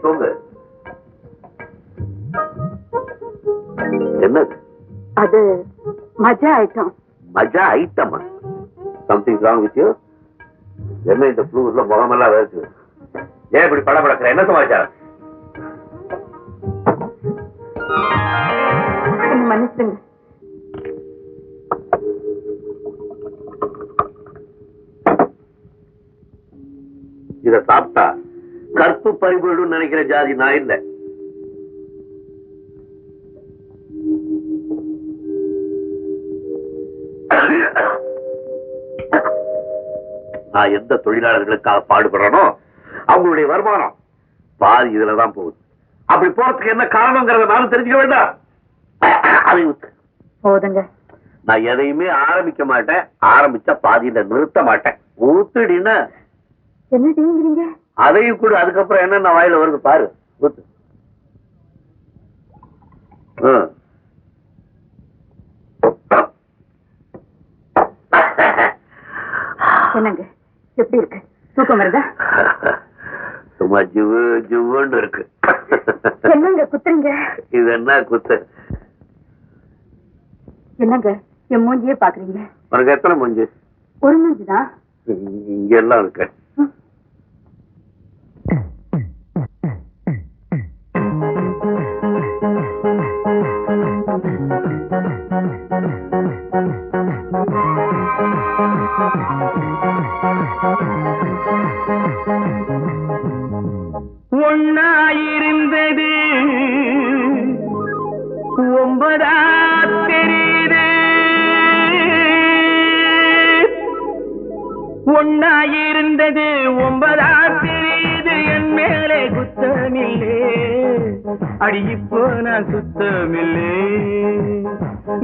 தூங்கு. என்னது அது? மஜா ஐட்டம். மஜா ஐட்டமா? Something wrong with you? என்ன இந்த ப்ளூஸ்ல முகமெல்லாம் வேறு? ஏன் இப்படி படம் படக்கிற? என்ன சமாச்சாரம்? மன்னிச்சுங்க. இத சாப்பிட்டா கற்பு பறிபோயிடும் நினைக்கிற ஜாதி நான் இல்லை. நான் எந்த தொழிலாளர்களுக்காக பாடுபடுறனோ அவங்களுடைய வருமானம் பாதி இதுலதான் போகுது. அப்படி போறதுக்கு என்ன காரணங்கிறத நானும் தெரிஞ்சுக்க வேண்டாம். போதுங்க. நான் எதையுமே ஆரம்பிக்க மாட்டேன், ஆரம்பிச்சா பாதியில நிறுத்த மாட்டேன். ஊத்துடின்னா என்னங்கிறீங்க? அதையும் கூட அதுக்கப்புறம் என்னென்ன வாயில வருது பாரு. ஊத்து. என்னங்க எப்படி இருக்கு? தூக்கம் வருதா? சும்மா ஜிவு ஜிவுன்னு இருக்கு. என்னங்க குத்துறீங்க? இது என்ன குத்து? என்னங்க என் மூஞ்சியே பாக்குறீங்க? உனக்கு எத்தனை மூஞ்சி? ஒரு மூஞ்சிதான். இங்க எல்லாம் இருக்கு. ஒன்னாயிருந்தது ஒன்பதா தெரியுது, ஒன்னாயிருந்தது ஒன்பதா தெரியுது, என் மேலே குத்தமில்லே, அடி இப்போ நான் சுத்தமில்லே,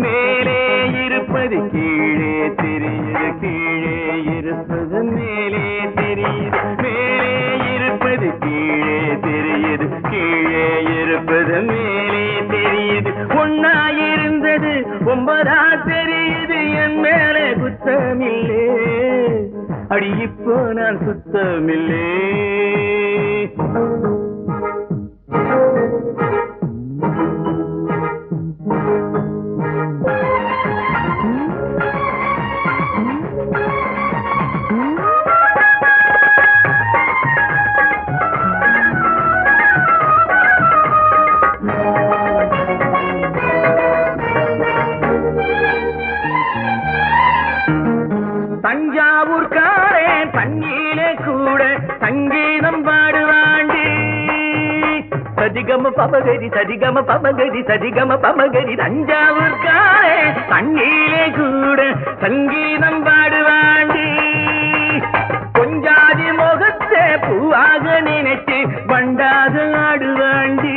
மேலே இருப்பது கீழே தெரியுது, கீழே இருப்பது மேலே தெரியுது, மேலே இருப்பது கீழே தெரியுது, கீழே இருப்பது மேலே தெரியுது, ஒன்னாயிருந்தது ஒன்பதா தெரியுது, என் மேலே குத்தமில்லே, அடி இப்போ நான் சுத்தமில்லே. தஞ்சாவூர்காரே தண்ணீரே கூட சங்கீதம் பாடுவாண்டி, சதிகம பமகரி சதிகம பமகரி சதிகம பமகரி, தஞ்சாவூர்காரே தண்ணீரே கூட சங்கீதம் பாடுவாண்டி, கொஞ்சாதி முகத்தை பூவாக நினைச்சு வண்டாக ஆடுவாண்டி,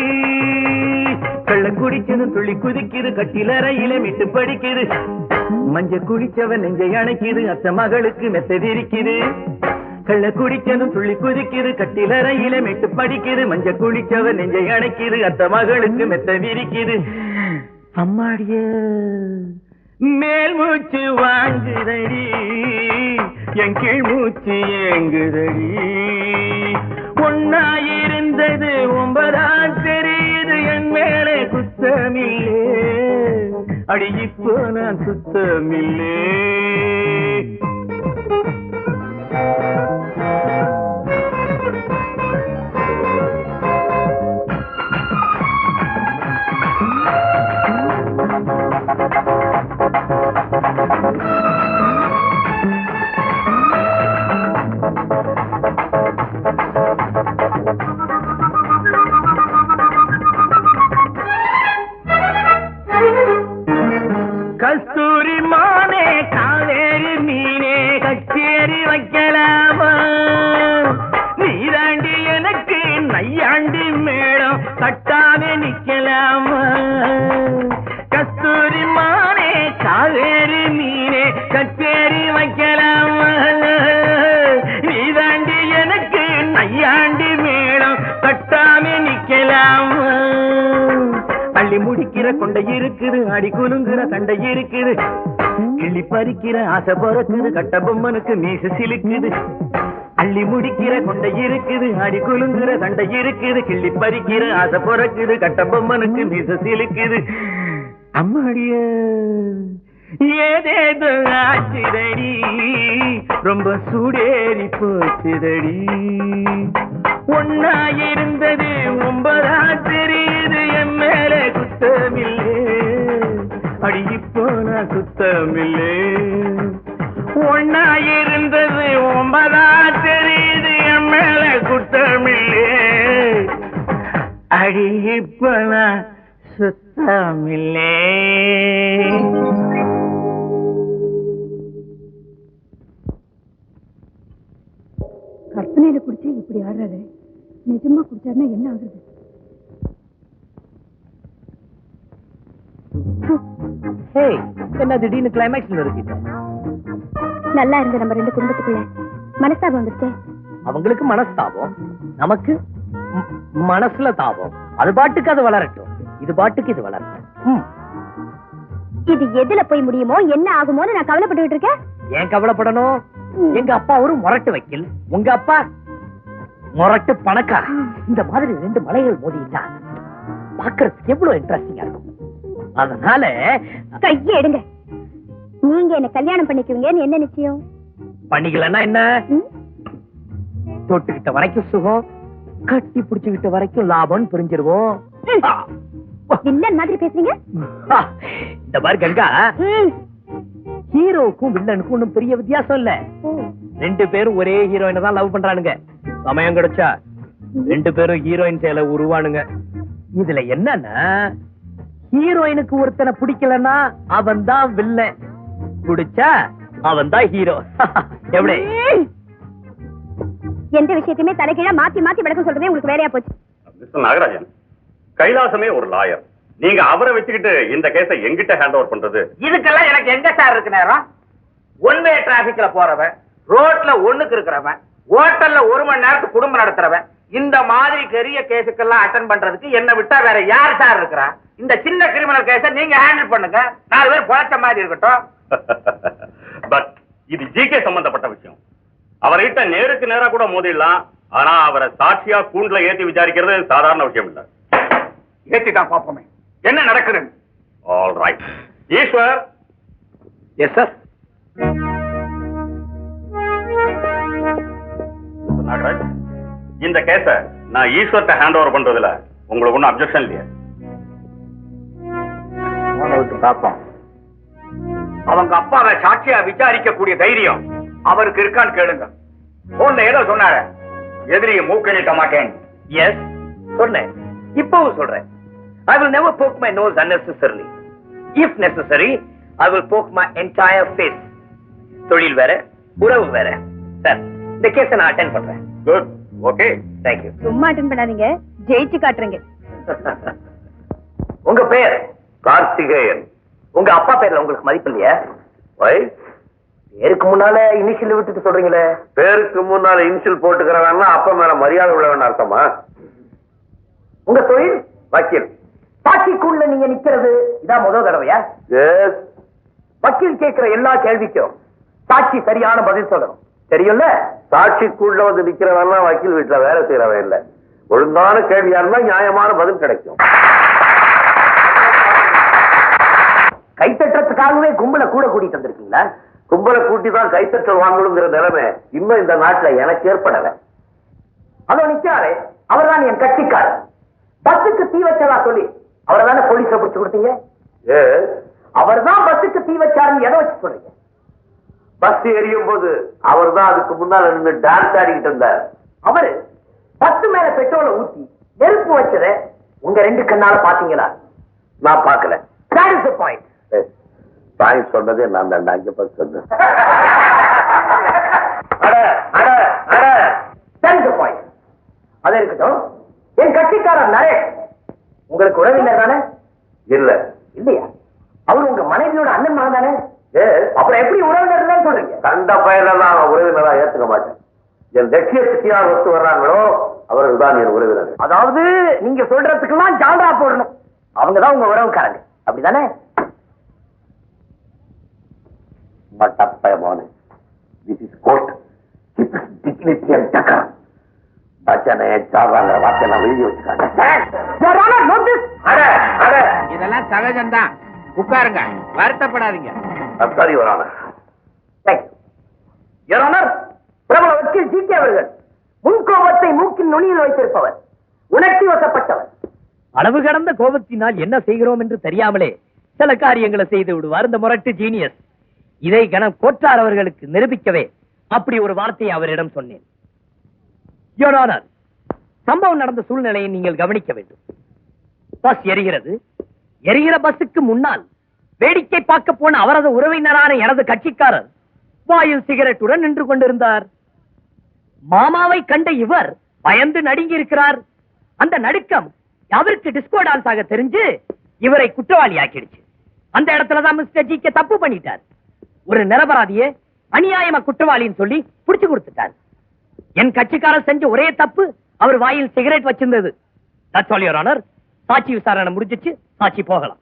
கள்ள குடிக்குது துள்ளி குதிக்குது கட்டிலறையில விட்டு படிக்குது, மஞ்ச குடிச்சவன் நெஞ்சை அணைக்குது அத்த மகளுக்கு மெத்த விரிக்குது, கள்ள குடிச்சதும் துள்ளி குதிக்குது கட்டிலறையில மெட்டு படிக்குது, மஞ்ச குடிச்சவன் நெஞ்சை அணைக்குது அத்த மகளுக்கு மெத்த விரிக்குது, அம்மாடிய மேல் மூச்சு வாங்குதடி என் கீழ் மூச்சு ஏங்குதடி, ஒன்னாயிருந்தது ஒன்பதா தெரியுது, என் மேலே குத்தமில்லே, அடி இப்போ நான் சுத்தமில்லே. கஸ்தூரி மானே காவேரி மீனே கச்சேரி வைக்கலாமா, நீராண்டி எனக்கு நையாண்டி மேளம் கட்டாவே நிக்கலாமா, கஸ்தூரி மானே காவேரி மீனே கச்சேரி வைக்கலாமா, நீராண்டி எனக்கு நையாண்டி மேளம் கட்டாவே நிக்கலாமா, அள்ளி முடிக்கிற கொண்டை இருக்குது அடி குலுங்குற சண்டை இருக்குது, கிள்ளி பறிக்கிற ஆசை பொறக்குது கட்ட பொம்மனுக்கு மீச சிலுக்குது, அள்ளி முடிக்கிற கொண்டை இருக்குது, அடி குலுங்குற சண்டை இருக்குது, கிள்ளி பறிக்கிற ஆசை பிறக்குது, கட்ட பொம்மனுக்கு மீச சிலுக்குது. அம்மாடிய ஏதேதோ ஆச்சுதடி, ரொம்ப சூடேறி போச்சுதடி. ஒன்னா இருந்தது 9 தெரியுது, என் மேல குத்தமில்லே, அடி இப்போ நான் குத்தமில்லே. ஒன்னா இருந்தது 9 தெரியுது, என் மேல குத்தமில்லே, அடி இப்போ நான் சுத்தமில்லே. கற்பனையில குடிச்சு இப்படி ஆடுறாரு, நிஜமா குடிச்சாருன்னா என்ன ஆகுது? என்ன திடீர்னு கிளைமேக்ஸ்ல இருக்கீங்க? நல்லா இருந்த நம்ம 2 குடும்பத்துக்குள்ள மனஸ்தாபம் வந்துருச்சே. அவங்களுக்கு மனஸ்தாபம், நமக்கு மனசுல தாபம். அது பாட்டுக்கு அது வளரட்டும், இது பாட்டுக்கு இது வளரட்டும். இது எதுல போய் முடியுமோ என்ன ஆகுமோன்னு நான் கவலைப்பட்டுக்கிட்டு இருக்கேன். ஏன் கவலைப்படணும்? எங்க அப்பா ஒரு முரட்டு வைக்கல், உங்க அப்பா முரட்டு பணக்கார. இந்த மாதிரி 2 மலைகள் மோதிட்டா பாக்குறதுக்கு எவ்வளவு இன்ட்ரெஸ்டிங்கா இருக்கும். அதனால கையை எடுங்க. நீங்க என்ன கல்யாணம் பண்ணிக்குவீங்கன்னு என்ன நிச்சயம்? பண்ணிக்கலன்னா என்ன? தொட்டுக்கிட்ட வரைக்கும் சுகம், கட்டி பிடிச்சுக்கிட்ட வரைக்கும் லாபம் புரிஞ்சிருவோம். வில்லன் மாதிரி பேசுறீங்க. இந்த மாதிரி கங்கா, ஹீரோவுக்கும் வில்லனுக்கும் ஒன்னும் பெரிய வித்தியாசம் இல்ல. 2 பேரும் ஒரே ஹீரோயினை தான் லவ் பண்றானுங்க. சமயம் கிடைச்சா 2 பேரும் ஹீரோயின் சேல உருவானுங்க. இதுல என்னன்னா, ஹீரோயினுக்கு ஒருத்தனை பிடிக்கலன்னா அவன் தான் வில்லன், பிடிச்சா அவன் தான் ஹீரோ. எப்படி? எந்த விஷயத்தையுமே தலைகீழா மாத்தி மாத்தி விளக்கம் சொல்றதே உங்களுக்கு வேலையா போச்சு. மிஸ்டர் நாகராஜன், கைலாசமே ஒரு லாயர். நீங்க அவரை வச்சுக்கிட்டு இந்த கேஸை எங்கிட்ட ஹேண்ட் ஓவர் பண்றது? இதுக்கெல்லாம் எனக்கு எங்க சார் இருக்கு நேரம்? ஒன் வே டிராபிக்ல போறவன், ரோட்ல ஒண்ணுக்கு இருக்கிறவன், ஹோட்டல்ல 1 மணி நேரத்துக்கு குடும்பம் நடத்துறவன், இந்த மாதிரி பெரிய கேஸுக்கெல்லாம் அட்டெண்ட் பண்றதுக்கு என்ன விட்டா வேற யார் சார் இருக்கிறா? இந்த சின்ன கிரிமினல் கேஸை நீங்க ஹேண்டில் பண்ணுங்க, 4 பேர் பொழைச்ச மாதிரி இருக்கட்டும். பட் இது ஜிகே சம்பந்தப்பட்ட விஷயம். அவர்கிட்ட நேருக்கு நேரா கூட மோதிடலாம். ஆனா அவரை சாட்சியா கூண்டுல ஏத்தி விசாரிக்கிறது சாதாரண விஷயம் இல்ல. ஏத்திதான் பாப்போமே என்ன நடக்குது. All right. Eswar. Yes sir. Nagaraj, இந்த கேஸ நான் ஈஸ்வர்ட்ட ஹேண்ட் ஓவர் பண்றதுல உங்களுக்கு ஒன்னும் அப்செக்ஷன் இல்லையா? பாப்போம். அவங்க அப்பாவை சாட்சியா விசாரிக்க கூடிய தைரியம் அவருக்கு இருக்கான்னு கேளுங்க. போன்ல ஏதோ சொன்னாரு, எதிரியை மூக்கணிக்க மாட்டேன். எஸ் சொன்னேன், இப்பவும் சொல்றேன். I will never poke my nose unnecessarily. If necessary, I will poke my entire face. தொழில் வேற, உறவு வேற. சார், இந்த கேஸை நான் அட்டெண்ட் பண்றேன். Good, okay, thank you. சும்மா அட்டெண்ட் பண்ணாதீங்க, ஜெயிச்சு காட்டுறீங்க. உங்க பேர்? கார்த்திகேயன். உங்க அப்பா பேர்ல உங்களுக்கு மதிப்பு இல்லையா? வை? பேருக்கு முன்னால இனிஷியல் விட்டுட்டு சொல்றீங்களே. பேருக்கு முன்னால இனிஷியல் போட்டுக்கிறவன்னா அப்பா மேல மரியாதை உள்ளவன் அர்த்தமா? உங்க தொழில்? வக்கீல். சாட்சிக்குள்ள நீங்க நிக்கிறது இதான் முதல் தடவையா? எஸ். வக்கீல் கேட்கிற எல்லா கேள்விக்கும் சாட்சி சரியான பதில் சொல்லணும், தெரியும்ல? சாட்சிக்குள்ள வந்து நிக்கிறவன் வக்கீல் வீட்டுல வேலை செய்யறவன் இல்ல. ஒழுங்கான கேள்வியா இருந்தா நியாயமான பதில் கிடைக்கும். கைத்தட்டுறதுக்காகவே கும்பலை கூட கூட்டிட்டு வந்திருக்கீங்களா? கும்பலை கூட்டி தான் கைத்தட்டல் வாங்கணுங்கிற நிலைமை இன்னும் இந்த நாட்டுல எனக்கு ஏற்படல. அதோ நிக்காரே, அவர்தான் என் கட்சிக்காரர். பஸ்ஸுக்கு தீ வச்சதா சொல்லி அவரை தானே போலீஸ பிடிச்சு கொடுத்தீங்க? அவர் தான் பஸ்ஸுக்கு தீ வச்சாருன்னு எதை வச்சு சொல்றீங்க? பஸ் எரியும் போது அவர் தான் அதுக்கு முன்னால நின்று டான்ஸ் ஆடிக்கிட்டு இருந்தார். அவரு பஸ் மேல பெட்ரோலை ஊத்தி நெருப்பு வச்சதை உங்க 2 கண்ணால பாத்தீங்களா? நான் பாக்கல. That is the point. Point சொன்னதே நான் தான். அங்க பஸ் சொன்னேன். That is the point. அது இருக்கட்டும், என் கட்சிக்காரர் நரேஷ் உங்களுக்கு உறவினர் தானே? இல்ல. இல்லையா? அவர் உங்க மனைவியோட அண்ணன் மகன் தானே? அப்புறம் எப்படி உறவினர் சொல்றீங்க? கண்ட பயனெல்லாம் உறவினரா ஏத்துக்க மாட்டேன். என் லட்சியத்துக்கு யார் ஒத்து வர்றாங்களோ அவர்கள் தான் என் உறவினர். அதாவது நீங்க சொல்றதுக்கெல்லாம் ஜால்ரா போடணும். அவங்கதான் உங்க உறவுக்காரங்க, அப்படிதானே? மட்டப்பயமான. This is court. நிச்சயம் சக்கரம் பச்சனை சாவாங்க வார்த்தையெல்லாம் எழுதி வச்சுக்காங்க. இதெல்லாம் சகஜம்தான். உட்காருங்க, வருத்தப்படாதீங்க. சரி வரான பிரபல வக்கீல் ஜி.கே. அவர்கள் முன்கோபத்தை மூக்கின் நுனியில் வைத்திருப்பவர், உணர்ச்சி வசப்பட்டவர். அளவு கடந்த கோபத்தினால் என்ன செய்கிறோம் என்று தெரியாமலே சில காரியங்களை செய்து விடுவார் இந்த முரட்டு ஜீனியஸ். இதை கணம் கோட்டார் அவர்களுக்கு நிரூபிக்கவே அப்படி ஒரு வார்த்தையை அவரிடம் சொன்னேன். Your Honor, சம்பவம் நடந்த சூழ்நிலையை நீங்கள் கவனிக்க வேண்டும். பஸ் எரிகிறது. எரிகிற பஸ்ஸுக்கு முன்னால் வேடிக்கை பார்க்க போன அவரது உறவினரான எனது கட்சிக்காரர் வாயில் சிகரெட்டுடன் நின்று கொண்டிருந்தார். மாமாவை கண்ட இவர் பயந்து நடுங்கி இருக்கிறார். அந்த நடுக்கம் அவருக்கு டிஸ்கோ டான்ஸ் ஆக தெரிஞ்சு இவரை குற்றவாளி ஆக்கிடுச்சு. அந்த இடத்துலதான் மிஸ்டர் ஜி.கே. தப்பு பண்ணிட்டார். ஒரு நிரபராதியே அநியாயமா குற்றவாளின்னு சொல்லி புடிச்சு கொடுத்துட்டார். என் கட்சிக்காரர் செஞ்ச ஒரே தப்பு அவர் வாயில் சிகரெட் வச்சிருந்தது. That's all, Your Honor. சாட்சி விசாரணை முடிஞ்சிச்சு. சாட்சி போகலாம்.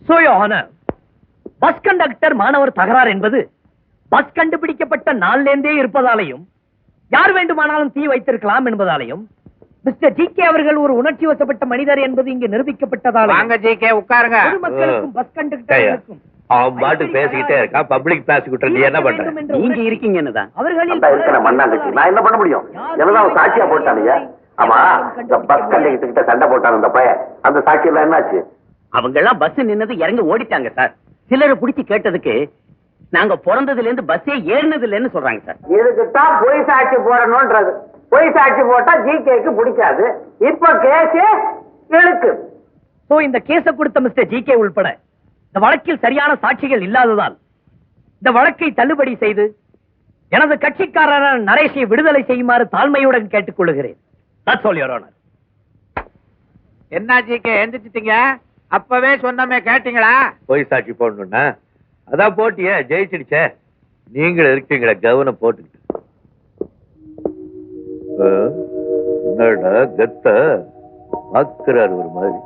So, Your Honor, bus conductor மாணவர் தகராறு என்பது பஸ் கண்டுபிடிக்கப்பட்ட நாளிலேந்தே இருப்பதாலையும் யார் வேண்டுமானாலும் தீ வைத்திருக்கலாம் என்பதாலையும் மிஸ்டர் ஜி.கே. அவர்கள் ஒரு உணர்ச்சி வசப்பட்ட மனிதர் என்பது இங்கு நிரூபிக்கப்பட்டதால் வாங்க ஜி.கே. உட்காருங்க. பொதுமக்களுக்கும் பஸ் கண்டக்டருக்கும் அவன் பாட்டு பேசிக்கிட்டே இருக்கான். பப்ளிக் ப்ராசிக்யூட்டர் நீ என்ன பண்ற? நீங்க இருக்கீங்க என்னதான் அவர்களில் மண்ணாங்கட்டி நான் என்ன பண்ண முடியும்? என்னதான் சாட்சியா போட்டானுங்க. ஆமா, இந்த பஸ் கண்டக்டர் கிட்ட சண்டை போட்டான் அந்த பையன். அந்த சாட்சி எல்லாம் என்னாச்சு? அவங்க எல்லாம் பஸ் நின்னது இறங்கி ஓடிட்டாங்க சார். சிலரை பிடிச்சி கேட்டதுக்கு நாங்க பிறந்ததுல இருந்து பஸ்ஸே ஏறினது இல்லைன்னு சொல்றாங்க சார். இதுக்குத்தான் பொய் சாட்சி போடணும்ன்றது. பொய் சாட்சி போட்டா ஜி.கே.க்கு பிடிக்காது. இப்ப கேஸ் இழுக்கு. சோ இந்த கேஸ கொடுத்த மிஸ்டர் ஜி.கே. உள்பட இந்த வழக்கில் சரியான சாட்சிகள் இல்லாததால் இந்த வழக்கை தள்ளுபடி செய்து எனது கட்சிக்காரரான நரேஷை விடுதலை செய்யுமாறு தாழ்மையுடன் கேட்டுக் கொள்கிறேன். That's all, Your Honor. என்ன ஜி.கே. எந்திரிச்சிட்டீங்க? அப்பவே சொன்னமே கேட்டீங்களா? போய் சாட்சி போடணும்னா அதான் போட்டிய ஜெயிச்சிடுச்சே. நீங்களும் இருக்கீங்களா கவனம் போட்டுக்கிட்டு? என்னடா கத்த ஆக்குறாரு ஒரு மாதிரி.